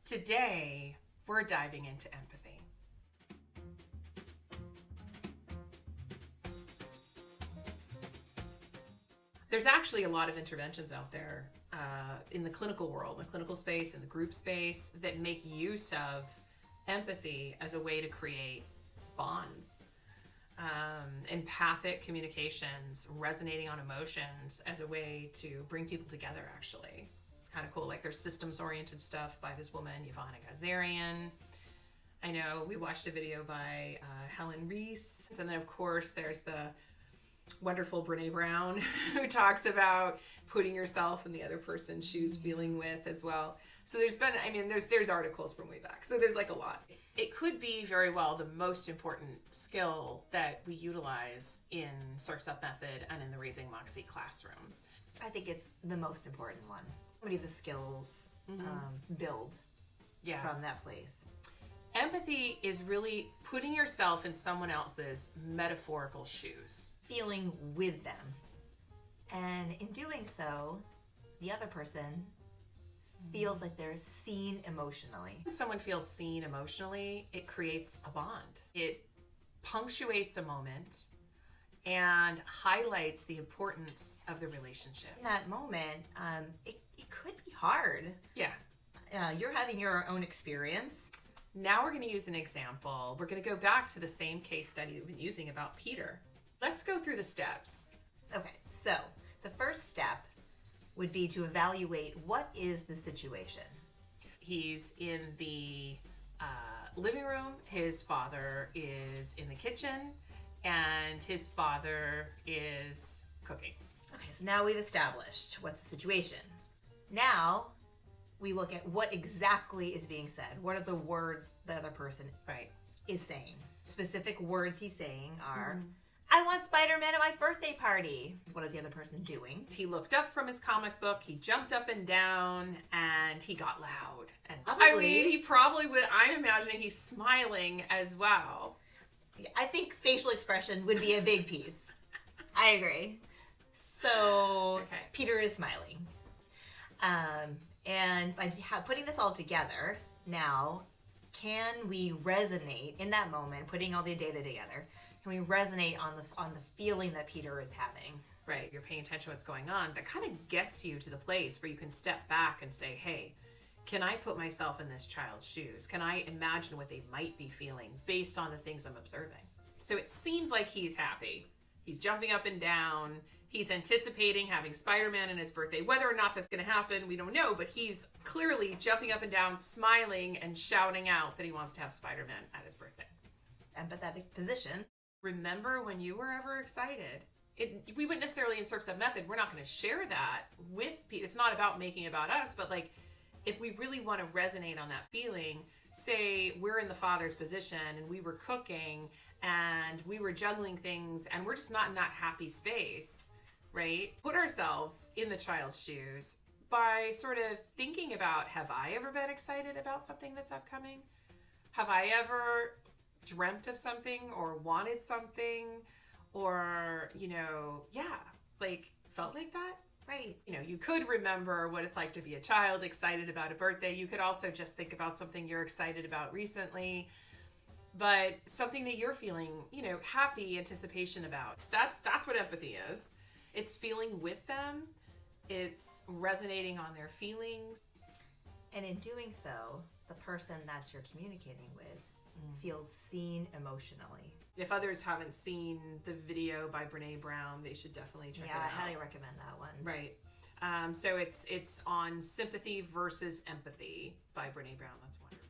Today, we're diving into empathy. There's actually a lot of interventions out there in the clinical world, the clinical space, in the group space, that make use of empathy as a way to create bonds. Empathic communications, resonating on emotions as a way to bring people together, actually. It's kind of cool. Like, there's systems-oriented stuff by this woman, Yvonne Gazarian. I know we watched a video by Helen Reese. And then, of course, there's the wonderful Brene Brown who talks about putting yourself in the other person's shoes, feeling with as well. So there's been, there's articles from way back. So there's like a lot. It could be very well the most important skill that we utilize in Surf's Up Method and in the Raising Moxie classroom. I think it's the most important one. So many of the skills build from that place. Empathy is really putting yourself in someone else's metaphorical shoes. Feeling with them. And in doing so, the other person feels like they're seen emotionally. When someone feels seen emotionally, it creates a bond. It punctuates a moment and highlights the importance of the relationship. In that moment, it could be hard. Yeah. You're having your own experience. Now we're going to use an example. We're going to go back to the same case study that we've been using about Peter. Let's go through the steps. Okay, so the first step would be to evaluate what is the situation. He's in the living room. His father is in the kitchen, and his father is cooking. Okay, so now we've established what's the situation. Now we look at what exactly is being said. What are the words the other person is saying? Specific words he's saying are, I want Spider-Man at my birthday party. What is the other person doing? He looked up from his comic book, he jumped up and down, and he got loud. And he probably would, I'm imagining he's smiling as well. I think facial expression would be a big piece. I agree. So Peter is smiling. And by putting this all together, now, can we resonate in that moment, putting all the data together, can we resonate on the feeling that Peter is having? Right, you're paying attention to what's going on. That kind of gets you to the place where you can step back and say, hey, can I put myself in this child's shoes? Can I imagine what they might be feeling based on the things I'm observing? So it seems like he's happy. He's jumping up and down. He's anticipating having Spider-Man in his birthday. Whether or not that's going to happen, we don't know, but he's clearly jumping up and down, smiling and shouting out that he wants to have Spider-Man at his birthday. Empathetic position. Remember when you were ever excited? We wouldn't necessarily in Surf's Up Method, we're not going to share that with people. It's not about making it about us, but like, if we really want to resonate on that feeling, say we're in the father's position and we were cooking and we were juggling things and we're just not in that happy space, right? Put ourselves in the child's shoes by sort of thinking about, have I ever been excited about something that's upcoming? Have I ever dreamt of something or wanted something or, felt like that? Right. You could remember what it's like to be a child excited about a birthday. You could also just think about something you're excited about recently, but something that you're feeling, happy anticipation about. That's what empathy is. It's feeling with them. It's resonating on their feelings. And in doing so, the person that you're communicating with feels seen emotionally. If others haven't seen the video by Brene Brown, they should definitely check it out. Yeah, I highly recommend that one. Right. So it's on Sympathy versus Empathy by Brene Brown. That's wonderful.